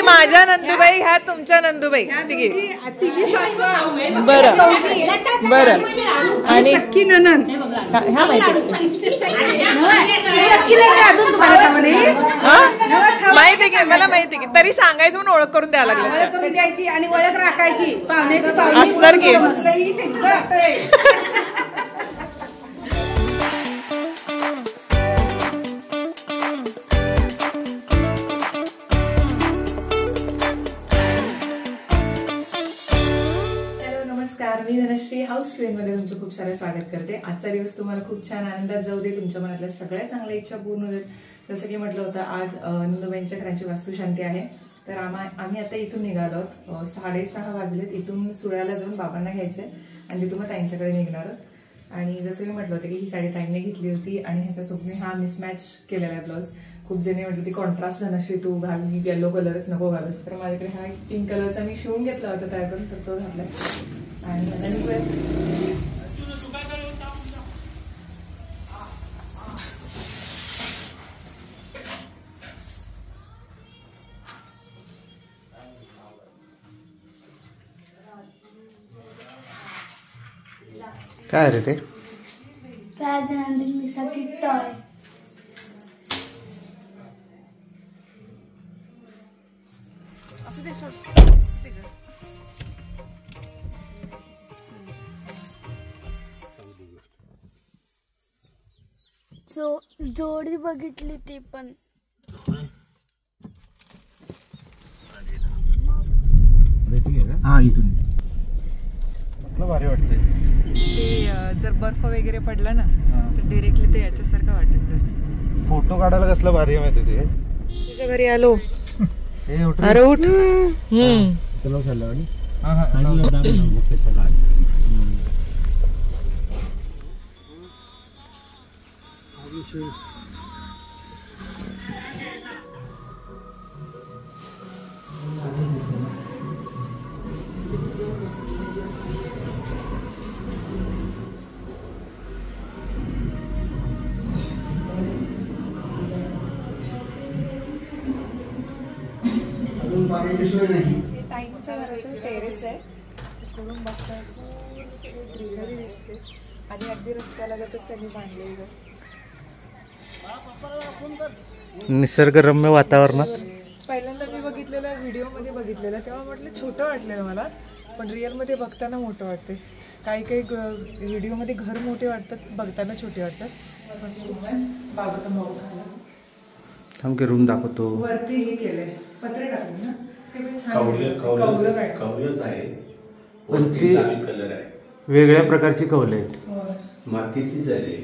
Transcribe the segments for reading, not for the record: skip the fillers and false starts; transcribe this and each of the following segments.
माझ्या नंदुबाई, ह्या तुमच्या नंदुबाई, तिघी बरं बरं. आणि सख्खी ननंद ह्या माहिती माहिती की मला माहिती की तरी सांगायचं म्हणून ओळख करून द्यायला लागलं द्यायची आणि ओळख राखायची पाहुण्याची अस्तर की मी धनश्री हाऊस ट्रेन मध्ये तुमचं खूप सारं स्वागत करते. आजचा दिवस तुम्हाला खूप छान आनंदात जाऊ दे, तुमच्या मनातल्या सगळ्या चांगल्या इच्छा पूर्ण होतील. जसं की म्हटलं होतं, आज नंदुबाईंच्या घराची वास्तुशांती आहे. तर आम्ही आता इथून निघालो आहोत. 6:30 वाजलेत. इथून सुळ्याला जाऊन बाबांना घ्यायचंय आणि तिथून मग ताईंच्याकडे निघणार. आणि जसं मी म्हटलं होतं की ही साडी ताईंनी घेतली होती आणि ह्याच्यासोबत मी हा मिसमॅच केलेला आहे ब्लाऊज. खूप जणी म्हटलं होती कॉन्ट्रास्ट धनश्री तू घाल, येलो कलरच नको घालूस. तर माझ्याकडे हा पिंक कलरचा मी शिवून घेतला होता तयार करून, तर तो घातलाय. आणि काय रे ते राजनंदिनीसाठी टॉय. जोडी बघितली ती पण हा इथून भारी वाटतंय ते जर बर्फ वगैरे पडला ना तर डिरेक्टली ते याच्यासारखं वाटत. फोटो काढायला कसलं भारी आहे माहिती ते. तुझ्या घरी आलो. अरे उठ. ताईंच्या घराचं टेरेस आहे. तिकडून बघता ग्रीनरी दिसते आणि अगदी रस्त्याला जातच त्यांनी बांधलेलं निसर्गरम्य वातावरणात. पहिल्यांदा मी बघितलेलं व्हिडिओ मध्ये बघितलेलं तेव्हा म्हटलं छोटं वाटलेलं मला, पण रिअल मध्ये बघताना मोठं वाटते. काही काही व्हिडिओ मध्ये घर मोठे वाटतात, बघताना छोटे वाटतात. पण खूप छान. बाबा तर मऊ खायला थांब की रूम दाखवतो. वरती हे केलंय, पत्रे टाकले ना, पण ती वेगळ्या प्रकारची कौल आहेत, मातीचीच आहे.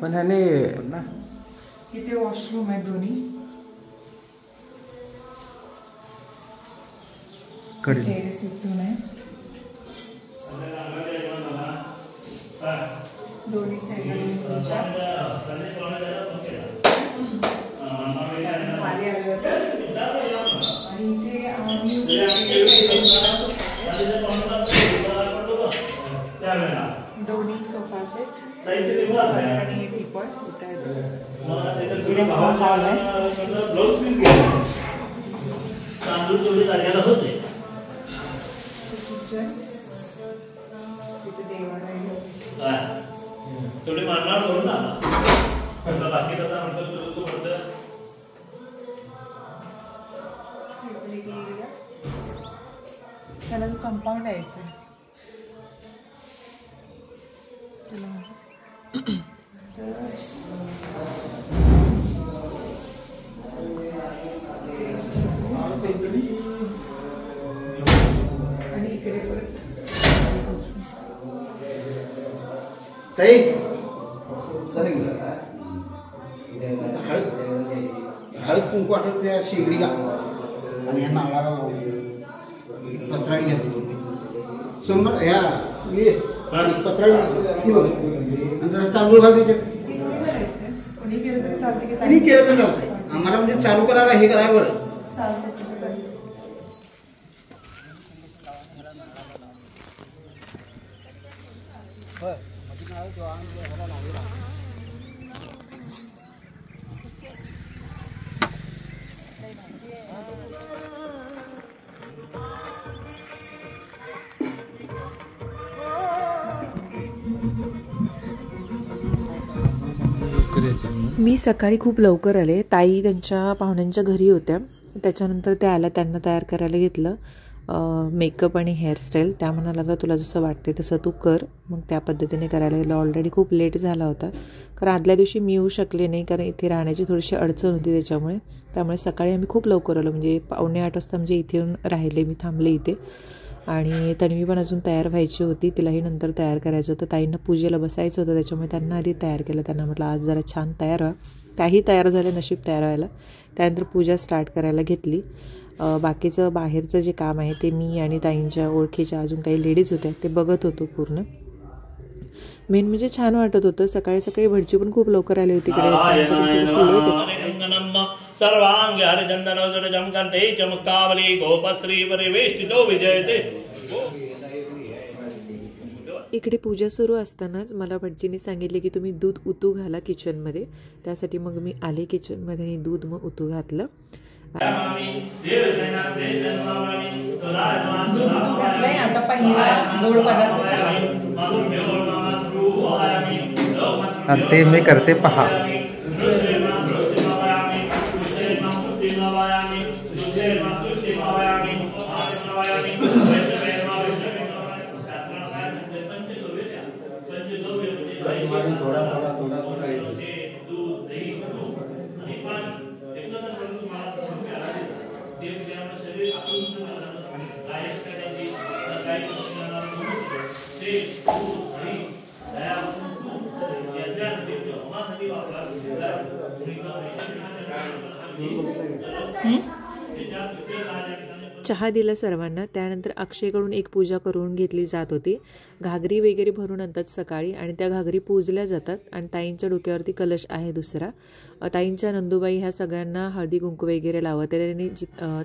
पण ह्याने ना इथे वॉशरूम आहे दोन्ही. टेरेस इथून आहे, दोन्ही साईडला खाली आले होते. आणि इथे दोन्ही सोफा सेट आणि टीपॉय इकडे हॉल आहे. किचन इथे देवाला थोडी मारणार करू ना बाकी कसा म्हणतो तू म्हणतो. त्याला कंपाऊंड यायचं आणि इकडे परत हळद कुंकू वाटत त्या शेगडीला आणि ह्या नावाला पत्राळी घालतो समज ह्या पत्राळी आणि तांदूळ घालते. कोणी केलं तरी चालते, आणि केलं तर चालतंय. आम्हाला म्हणजे चालू करायला हे करायला बरं चालते. त्याच्यात मी सकाळी खूप लवकर आले. ताई त्यांच्या पाहुण्यांच्या घरी होत्या. त्याच्यानंतर त्या आल्या, त्यांना तयार करायला घेतलं. मेकअप आणि हेअरस्टाईल. त्या म्हणाला तुला जसं वाटते तसं तू कर. मग त्या पद्धतीने करायला गेलं. ऑलरेडी खूप लेट झाला होता, कारण आदल्या दिवशी मी येऊ शकले नाही, कारण इथे राहण्याची थोडीशी अडचण होती त्यामुळे सकाळी आम्ही खूप लवकर आलो. म्हणजे 7:45 वाजता म्हणजे इथे येऊन राहिले, मी थांबले इथे. आणि तन्वी पण अजून तयार व्हायची होती, तिलाही नंतर तयार करायचं होतं. ताईंना पूजेला बसायचं होतं, त्याच्यामुळे त्यांना आधी तयार केलं. त्यांना म्हटलं आज जरा छान तयार व्हा. त्याही तयार झाल्या, नशीब तयार व्हायला. त्यानंतर पूजा स्टार्ट करायला घेतली. बाकीचं बाहेरचं जे काम आहे ते मी आणि ताईंच्या ओळखीच्या अजून काही लेडीज होत्या ते बघत होतो पूर्ण. मेन म्हणजे छान वाटत होतं. सकाळी सकाळी भटजी पण खूप लवकर आले होते इकडे. सर्वांग हरिचंदन कंठे चमकावली गोपश्री परिवेष्टितो विजयते. इकडे पूजा सुरू असतानाच मला भटजींनी सांगितले की तुम्ही दूध उतू घाला किचनमध्ये. त्यासाठी मग मी आले किचनमध्ये आणि दूध मग उतू घातलं. आता पहिला गोड पदार्थ आणि ते मी करते पहा. चहा दिला सर्वांना. त्यानंतर अक्षयकडून एक पूजा करून घेतली जात होती. घागरी वगैरे भरून आणतात सकाळी आणि त्या घागरी पूजल्या जातात. आणि ताईंच्या डोक्यावरती कलश आहे दुसरा. ताईंच्या नंदुबाई ह्या सगळ्यांना हळदी कुंकू वगैरे लावत आहे. आणि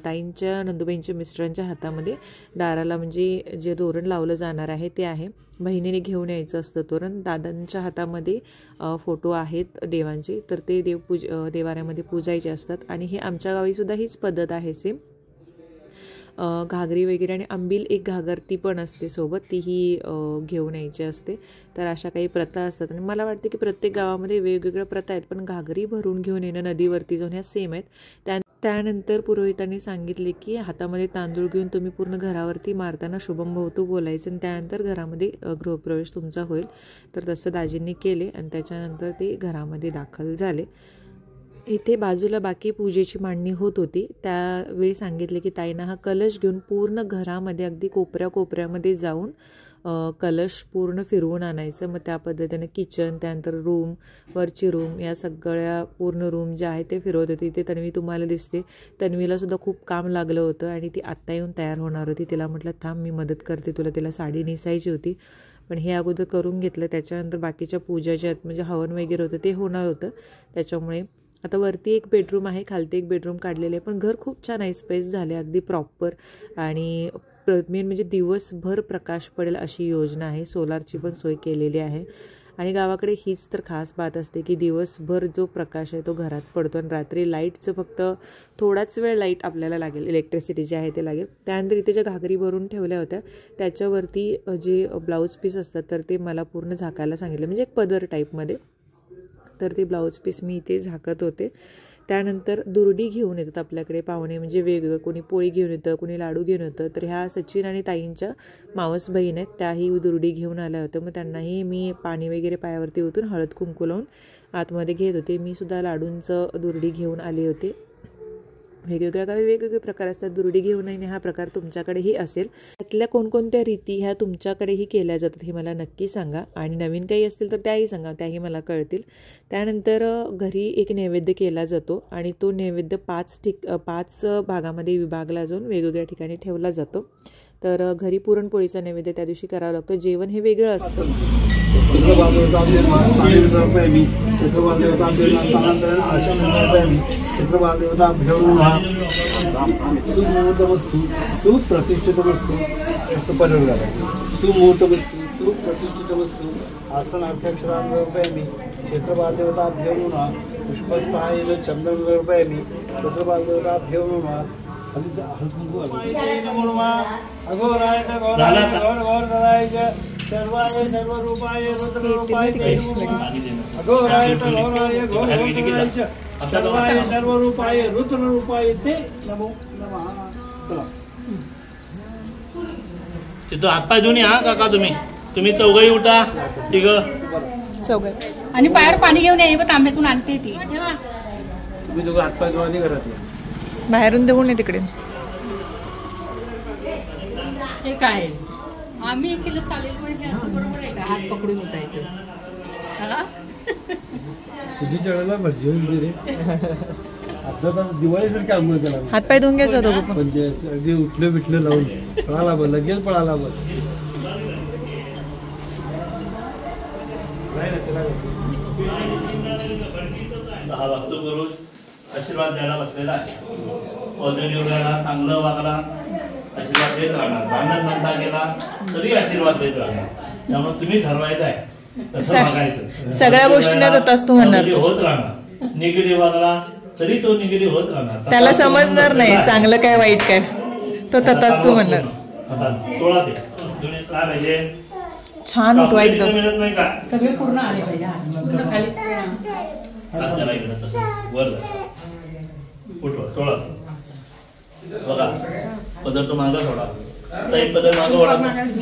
ताईंच्या नंदुबाईंच्या मिस्टरांच्या हातामध्ये दाराला म्हणजे जे तोरण लावलं जाणार आहे ते आहे. बहिणीने घेऊन यायचं असतं तोरण. दादांच्या हातामध्ये फोटो आहेत देवांचे, तर ते देवाऱ्यामध्ये पूजायचे असतात. आणि हे आमच्या गावीसुद्धा हीच पद्धत आहे सेम. घागरी वगैरे आणि आंबील एक घागर ती पण असते सोबत, तीही घेऊन यायची असते. तर अशा काही प्रथा असतात. आणि मला वाटते की प्रत्येक गावामध्ये वेगवेगळ्या प्रथा आहेत, पण घागरी भरून घेऊन येणं नदीवरती जाऊन ह्या सेम आहेत. त्यानंतर पुरोहितांनी सांगितले की हातामध्ये तांदूळ घेऊन तुम्ही पूर्ण घरावरती मारताना शुभम भवतू बोलायचं आणि त्यानंतर घरामध्ये गृहप्रवेश तुमचा होईल. तर तसं दाजींनी केले आणि त्याच्यानंतर ते घरामध्ये दाखल झाले. इथे बाजूला बाकी पूजेची मांडणी होत होती. त्यावेळी सांगितले की ताईंना हा कलश घेऊन पूर्ण घरामध्ये अगदी कोपऱ्यामध्ये जाऊन कलश पूर्ण फिरवून आणायचं. मग त्या पद्धतीने किचन, त्यानंतर रूम, वरची रूम, या सगळ्या पूर्ण रूम जे आहे ते फिरवत होती. इथे तन्वी तुम्हाला दिसते. तन्वीलासुद्धा खूप काम लागलं होतं आणि ती आत्ता येऊन तयार होणार होती. तिला म्हटलं थांब मी मदत करते तुला. तिला साडी नेसायची होती, पण हे अगोदर करून घेतलं. त्याच्यानंतर बाकीच्या पूजा ज्या आहेत म्हणजे हवन वगैरे होतं ते होणार होतं. त्याच्यामुळे आता वरती एक बेडरूम आहे, खालती एक बेडरूम काढलेले आहे. पण घर खूप छान आहे, स्पेस झाले अगदी प्रॉपर. आणि मेन म्हणजे दिवसभर प्रकाश पडेल अशी योजना आहे. सोलारची पण सोय केलेली आहे. आणि गावाकडे हीच तर खास बात असते की दिवसभर जो प्रकाश आहे तो घरात पडतो आणि रात्री लाईटचं फक्त थोडाच वेळ लाईट आपल्याला लागेल, इलेक्ट्रिसिटी जे आहे ते लागेल. त्यानंतर इथे ज्या घागरी भरून ठेवल्या होत्या त्याच्यावरती जे ब्लाऊज पीस असतात तर ते मला पूर्ण झाकायला सांगितलं, म्हणजे एक पदर टाईपमध्ये. तर ते ब्लाऊज पीस मी इथे झाकत होते. त्यानंतर दुर्डी घेऊन येतात आपल्याकडे पाहुणे, म्हणजे वेगवेगळं, कोणी पोळी घेऊन येतं, कोणी लाडू घेऊन येतं. तर ह्या सचिन आणि ताईंच्या मावस बहीण आहेत, त्याही दुर्डी घेऊन आल्या होत्या. मग त्यांनाही मी पाणी वगैरे पायावरती ओतून हळद कुंकू लावून आतमध्ये घेत होते. मी सुद्धा लाडूंचं दुर्डी घेऊन आले होते. वेगवेगळ्या गावी वेगवेगळे प्रकार असतात दुर्डी घेऊन येणे. हा प्रकार तुमच्याकडेही असेल. त्यातल्या कोणकोणत्या रीती ह्या तुमच्याकडेही केल्या जातात हे मला नक्की सांगा. आणि नवीन काही असतील तर त्याही सांगा, त्याही मला कळतील. त्यानंतर घरी एक नैवेद्य केला जातो आणि तो नैवेद्य 5 भागामध्ये विभागला जाऊन वेगवेगळ्या ठिकाणी ठेवला जातो. तर घरी पुरणपोळीचा नैवेद्य त्या दिवशी करावा लागतो. जेवण हे वेगळं असतं. सुमुहूर्त वस्तू सुप्रतिष्ठित वस्तू सुमुहूर्त वस्तू सुप्रतिष्ठित वस्तू आसन अर्थाक्षरांपयामी क्षेत्रबालदेवताभ्यो नमः पुष्पसहाय्येन चंद्रपयामी क्षेत्रबालदेवताभ्यो नमः अघोराय गौर गौर सर्वाय सर्वरूपाय रुद्ररूपाय ते नमः अघोराय तघोराय घोराय सर्वाय सर्वरूपाय रुद्ररूपाय ते नमो नमः. चला तिथं हातपाय धुवून या काका. तुम्ही चौघही उठा. तिघं चौघे आणि पायावर पाणी घेऊन या. तांब्यातून आणते ती. तुम्ही दोघं हातपाय धुवा आणि घरात या. बाहेरून देऊन ये तिकडे. हे काय आम्ही केलं चालेल पण हे असं बरोबर आहे का? हात पकडून उठायचं. तुझी चढायला भरजी होईल रे. आता तर दिवाळीसारखी आंघोळ केला. हातपाय धुवून घ्यायचं दोघं पण. म्हणजे अगदी उठलं बिठलं लावून पळाला बघ. लगेच पळाला बघ. नाही ना त्याला 10 वास्तुपुरुष आशीर्वाद द्यायला बसलेला आहे. पॉझिटिव्ह राहणार, चांगलं वागला, आशीर्वाद देत राहणार. भांडण म्हणता गेला तरी आशीर्वाद देत राहणार. त्यामुळे तुम्ही ठरवायचं आहे तसं वागायचं. सगळ्या गोष्टींना तथास्तु म्हणणार तो. होत राहणार. निगेटिव्ह वागला तरी तो निगेटिव्ह होत राहणार. त्याला समजणार नाही चांगलं काय वाईट काय. तो तथास्तु म्हणणार. तोळा ते दोन्ही काय पाहिजे. छान उठवा एकदम. मिळत नाही का सगळे पूर्ण आले पाहिजे. पूर्ण खाली हात त्याला इकडं तसं वर उठवा. सोळा बघा. पदर तो मागं सोडा. एक पदर मागं ओढा.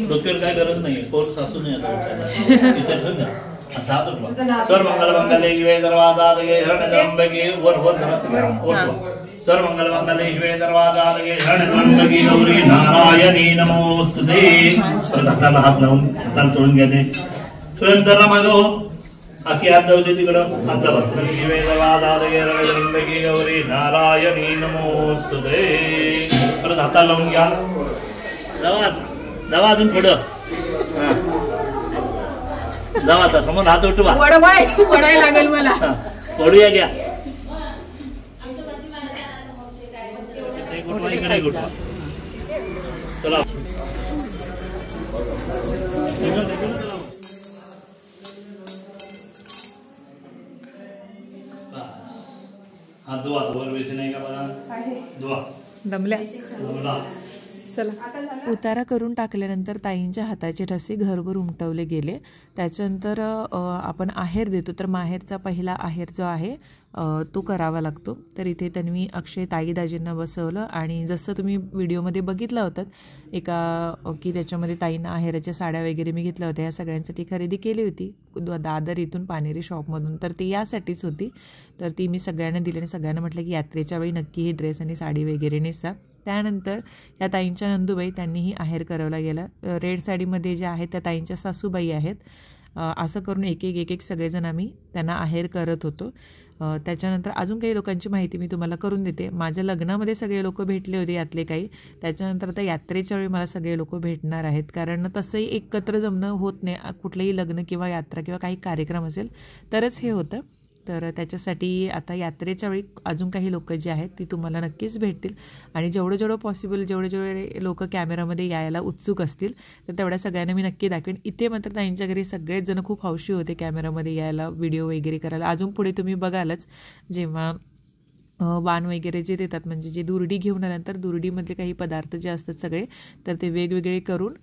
डोक्यावर काय गरज नाही. कोण सासू नाही आता उठायला. इथे ठेवून द्या. असा हात उठवा. सर मंगल मंगले शिवे दरवाजा हिरण्यंबके वर वर जरा उठवा. सर मंगल मंगले शिवे दरवाजा हिरण्यंबके गौरी नारायणी नमोस्तुते. परत हाताला हात लावून हाताला तोडून घ्या. ते स्वयं जरा मागं हो. आखी हात जाऊ दे तिकडं. हातला बस. शिवे दरवाजा हिरण्यंबके गौरी नारायणी नमोस्तुते. परत हाताला लावून घ्या. जावा अजून थोडं. जावा आता समोर हात उठवा. वडायला लागेल मला. वडूया घ्या. इकडे गुठवा. चला हात धुवा. वर बेसी नाही का बघा. धुवा. दमल्या. धुवा. चला. उतारा करून टाकल्यानंतर ताईंच्या हाताचे ठसे घरभर उमटवले गेले. त्याच्यानंतर आपण आहेर देतो. तर माहेरचा पहिला आहेर जो आहे तो करावा लागतो. तर इथे तन्वी अक्षय ताई दाजींना बसवलं आणि जसं तुम्ही व्हिडिओमध्ये बघितलं होतं की त्याच्यामध्ये ताईंना आहेराच्या साड्या वगैरे मी घेतल्या होत्या. या सगळ्यांसाठी खरेदी केली होती दादर इथून पानेरी शॉपमधून. तर ती यासाठीच होती. तर ती मी सगळ्यांना दिली आणि सगळ्यांना म्हटलं की यात्रेच्या वेळी नक्की ही ड्रेस आणि साडी वगैरे नेसा. त्यानंतर या ताईंच्या नंदूबाई त्यांनीही आहेर करवला गेला. रेड साडीमध्ये ज्या आहेत त्या ताईंच्या सासूबाई आहेत. असं करून एक एक सगळेजण आम्ही त्यांना आहेर करत होतो. त्याच्यानंतर अजून काही लोकांची माहिती मी तुम्हाला करून देते. माझ्या लग्नामध्ये सगळे लोक भेटले होते यातले काही. त्याच्यानंतर आता यात्रेच्या वेळी मला सगळे लोक भेटणार आहेत. कारण तसंही एकत्र जमणं होत नाही. कुठलंही लग्न किंवा यात्रा किंवा काही कार्यक्रम असेल तरच हे होतं. तर त्याच्यासाठी आता यात्रेच्या वेळी अजून काही लोक जे आहेत ती तुम्हाला नक्कीच भेटतील. आणि जेवढं पॉसिबल जेवढे लोक कॅमेरामध्ये यायला उत्सुक असतील तर तेवढ्या सगळ्यांना मी नक्की दाखवेन. इथे मात्र ताईंच्या घरी सगळेच जण खूप हौशी होते कॅमेरामध्ये यायला, व्हिडिओ वगैरे करायला. अजून पुढे तुम्ही बघालच जेव्हा वाण वगैरे जे देतात म्हणजे जे दुर्डी घेऊन आल्यानंतर दुर्डीमधले काही पदार्थ जे असतात सगळे तर ते वेगवेगळे करून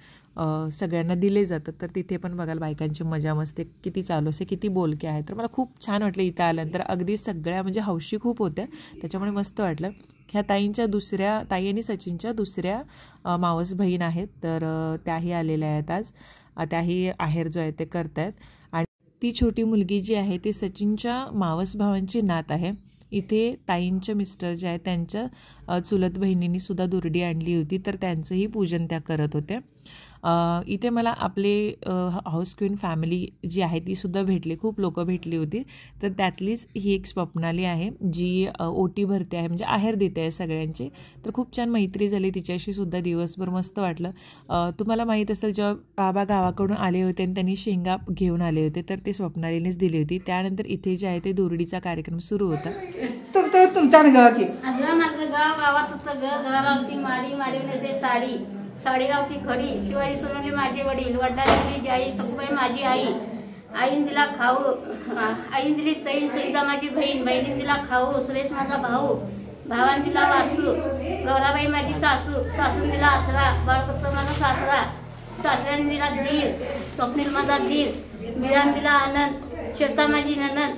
सगळ्यांना दिले जातात. तर तिथे पण बघाल बायकांची मजा मस्ती किती चालू असते, किती बोलके आहे. तर मला खूप छान वाटलं इथं आल्यानंतर. अगदी सगळ्या म्हणजे हौशी खूप होत्या त्याच्यामुळे मस्त वाटलं. ह्या ताईंच्या दुसऱ्या ताई आणि सचिनच्या दुसऱ्या मावस बहीण आहेत. तर त्याही आलेल्या आहेत आज. त्याही आहेर जो आहे ते करतायत. आणि ती छोटी मुलगी जी आहे ती सचिनच्या मावस भावांची नात आहे. इथे ताईंच्या मिस्टर जे आहेत त्यांच्या चुलत बहिणींनी सुद्धा दुर्डी आणली होती तर त्यांचंही पूजन त्या करत होत्या. इथे मला आपले हाऊस क्वीन फॅमिली जी आहे ती सुद्धा भेटली. खूप लोक भेटली होती. तर त्यातलीच ही एक स्वप्नाली आहे जी ओटी भरते आहे म्हणजे आहेर देते आहे सगळ्यांचे. तर खूप छान मैत्री झाली तिच्याशी सुद्धा. दिवसभर मस्त वाटलं. तुम्हाला माहीत असेल जेव्हा बाबा गावाकडून आले होते आणि त्यांनी शेंगा घेऊन आले होते तर ते स्वप्नालीनेच दिली होती. त्यानंतर इथे जे आहे ते दुर्डीचा कार्यक्रम सुरू होता. तुमच्या गाव की माझं गावात होतं. घरावरती माडी साडी साडीरावती खडी. शिवाजी सोनवणे माझे वडील. वडिलांनी दिली आई सखूबाई माझी आई. आईन दिला खाऊ. आईन दिली तैन. सुनीता माझी बहीण. बहिणीने दिला खाऊ. सुरेश माझा भाऊ. भावाने दिला वासू. गौराबाई माझी सासू. सासून दिला आसरा. बाळपत्र माझा सासरा. सासऱ्याने दिला दीर, स्वप्नील माझा दीर, मीरान दिला आनंद, श्वेता माझी ननद,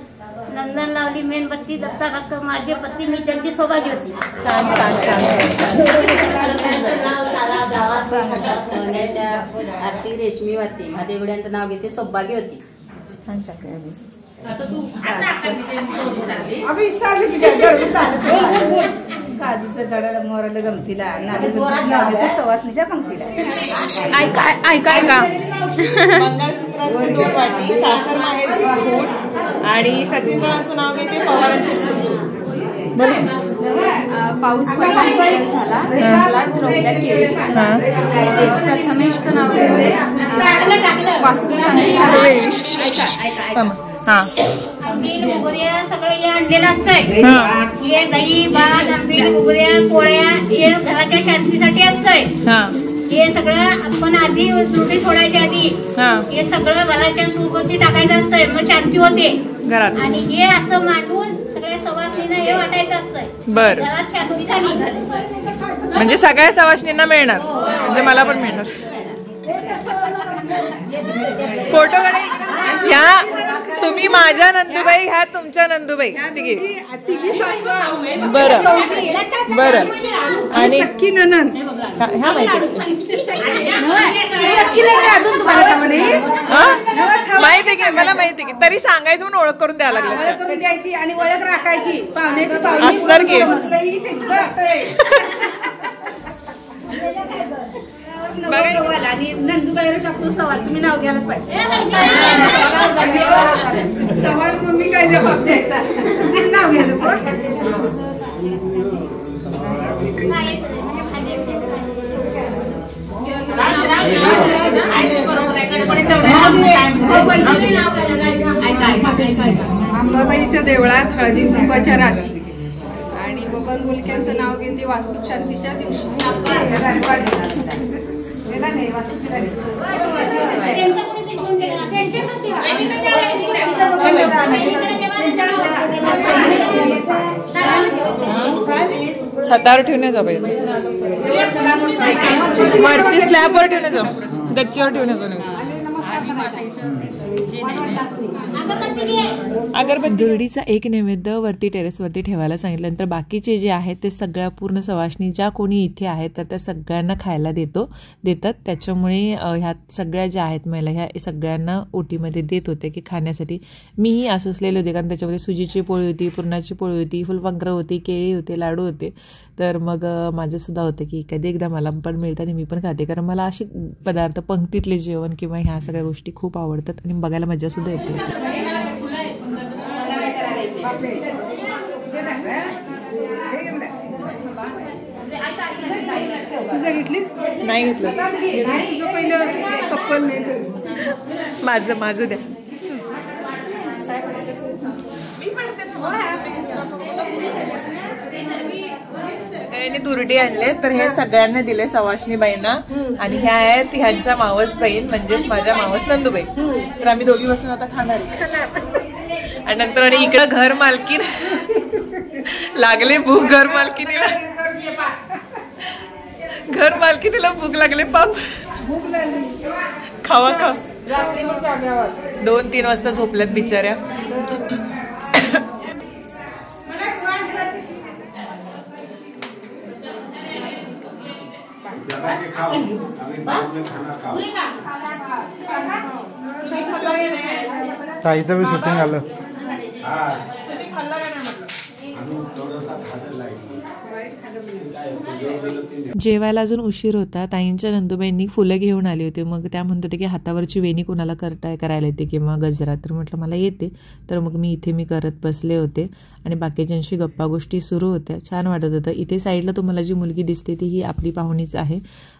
नंदन लावली मेणबत्ती, दत्ता काका माझे पती, मी त्यांची सौभाग्य होती. छान छान छान. सोन्याच्या आरती रेशमीवती, महादेवड्यांचं नाव घेते सौभाग्यवती. छान छान. काजूचं दडाला मोराला गमतीला, सवासणीच्या पंक्तीला. ऐका मंगळसूत्रांची 2 वाटी, सासर माहेरची फूट आणि सचिन रावांचं नाव घेते पवारांची सून. पाऊस झाला प्रथमेशचं नाव घेते सगळं हे आणलेलं असतंय. हे दही भात आंबे उगऱ्या पोळ्या हे घराच्या शांतीसाठी असतंय. हे सगळं आपण आधी त्रुटी सोडायच्या आधी हे सगळं घराच्या सुगंधी टाकायचं असतंय, मग शांती होते घरात. आणि हे असं मांडून सगळ्या सवासणींना हे वाटायचं असतंय. बरं, घरात शांती झाली म्हणजे सगळ्या सवासणींना मिळणार, म्हणजे मला पण मिळणार. फोटो कडे ह्या तुम्ही माझ्या नंदुबाई, ह्या तुमच्या नंदुबाई, बरं बरं. आणि ह्या माहिती माहिती की मला माहिती की, तरी सांगायचं म्हणून ओळख करून द्यायला लागलं आणि ओळख राखायची पाहुण्याची असणार की. आणि नंदुबाईला टाकतो सवाल, तुम्ही नाव घ्यायलाच पाहिजे. सवाल मम्मी काय जबाब द्यायचा, नाव घ्यायला अंबाबाईच्या देवळात हळदी कुंकवाच्या राशी आणि बबन बोलक्यांचं नाव घेते वास्तू शांतीच्या दिवशी. छतावर ठेवण्याचा पाहिजे, वरती स्लॅबवर ठेवण्याचं, गच्चीवर ठेवण्याचं. दुर्डीचा एक नैवेद्य वरती टेरेसवरती ठेवायला सांगितल्यानंतर बाकीचे जे आहेत ते सगळ्या पूर्ण सवासणी ज्या कोणी इथे आहेत तर त्या सगळ्यांना खायला देतात. त्याच्यामुळे ह्यात सगळ्या ज्या आहेत महिला ह्या सगळ्यांना ओटीमध्ये देत होते की खाण्यासाठी. मीही असोसलेले होते, कारण त्याच्यामध्ये सुजीची पोळी होती, पुरणाची पोळी होती, फुलपाखरं होती, केळी होते, लाडू होते. तर मग माझंसुद्धा होतं की कधी एकदा मला पण मिळतं आणि मी पण खाते, कारण मला असे पदार्थ पंक्तीतले जेवण किंवा ह्या सगळ्या गोष्टी खूप आवडतात आणि बघायला मजासुद्धा येते. तुझं घेतलीस? नाही घेतलं. तुझं पहिलं सप्पल नाही, माझं द्या. दुर्डी आणले तर हे सगळ्यांना दिले सवासणी बाईंना, आणि ह्या आहेत ह्यांच्या मावस बहीण म्हणजेच माझ्या मावस नंदुबाई. तर आम्ही दोघी बसून आता खाणार आणि नंतर आणि इकडं घर मालकीन लागले भूक, घर मालकीनीला भूक लागले पाप, खावा खा. 2-3 वाजता झोपल्यात बिचाऱ्या. ताईचं बी शूटिंग आलं. जेवायला अजून उशीर होता. ताईंच्या नंदुबाईंनी फुलं घेऊन आली होती. मग त्या म्हणत होते की हातावरची वेणी कोणाला करायला येते किंवा गजरा. तर म्हटलं मला येते. तर मग मी करत बसले होते आणि बाकीच्यांशी गप्पा गोष्टी सुरू होत्या. छान वाटत होतं. इथे साईडला तुम्हाला जी मुलगी दिसते ती ही आपली पाहुणीच आहे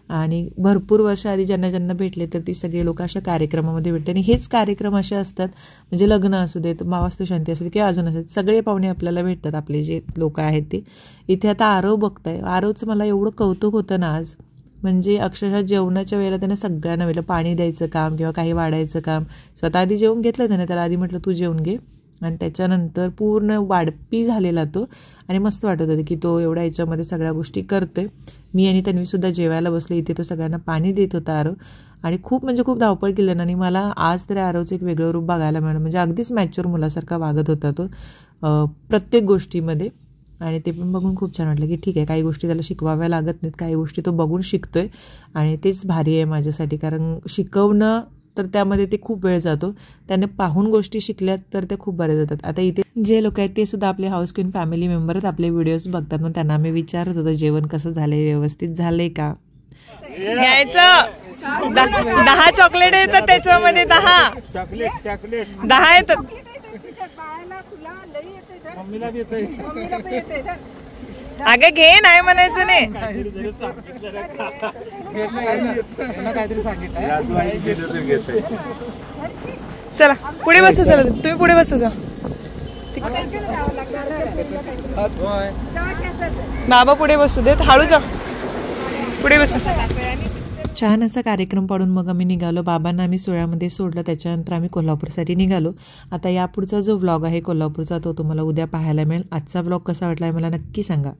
आणि भरपूर वर्ष आधी ज्यांना भेटले तर ती सगळे लोक अशा कार्यक्रमामध्ये भेटते आणि हेच कार्यक्रम असे असतात, म्हणजे लग्न असू देत, वास्तू शांती असू दे किंवा अजून असतात, सगळे पाहुणे आपल्याला भेटतात. आपले जे लोक आहेत ते इथे आता आरव बघताय. आरवचं मला एवढं कौतुक होतं ना आज, म्हणजे अक्षरशः जेवणाच्या वेळेला त्याने सगळ्यांना वेळेला पाणी द्यायचं काम किंवा काही वाढायचं काम स्वतः आधी जेवून घेतलं त्याने. त्याला आधी म्हटलं तू जेवून घे आणि त्याच्यानंतर पूर्ण वाढपी झालेला तो आणि मस्त वाटत होतं की तो एवढ्या याच्यामध्ये सगळ्या गोष्टी करतोय. मी आणि तन्वीसुद्धा जेवायला बसले. इथे तो सगळ्यांना पाणी देत होता आरव आणि खूप म्हणजे खूप धावपळ केली ना. आणि मला आज तरी आरवचं एक वेगळं रूप बघायला मिळालं. म्हणजे अगदीच मॅच्युअर मुलासारखा वागत होता तो प्रत्येक गोष्टीमध्ये आणि ते पण बघून खूप छान वाटलं की ठीक आहे, काही गोष्टी त्याला शिकवाव्या लागत नाहीत, काही गोष्टी तो बघून शिकतोय आणि तेच भारी आहे माझ्यासाठी. कारण शिकवणं तर त्यामध्ये ते खूप वेळ जातो, त्याने पाहून गोष्टी शिकल्यात तर ते खूप बरे जातात. आता इथे जे लोक आहेत ते सुद्धा आपले हाऊस क्वीन फॅमिली मेंबर आहेत, आपले व्हिडिओज बघतात. मग त्यांना आम्ही विचारत होतो जेवण कसं झालंय, व्यवस्थित झालंय का. घ्यायचं 10 चॉकलेट येतात त्याच्यामध्ये 10 येतात. अगं घे, नाही म्हणायचं नाही. चला पुढे बसा, चला तुम्ही पुढे बसा जा. बाबा पुढे बसू देत, हळू जा, पुढे बसा. छान असा कार्यक्रम पाडून मग आम्ही निघालो. बाबांना आम्ही सोहळ्यामध्ये सोडलं. त्याच्यानंतर आम्ही कोल्हापूरसाठी निघालो. आता यापुढचा जो व्लॉग आहे कोल्हापूरचा तो तुम्हाला उद्या पाहायला मिळेल. आजचा व्लॉग कसा वाटला मला नक्की सांगा.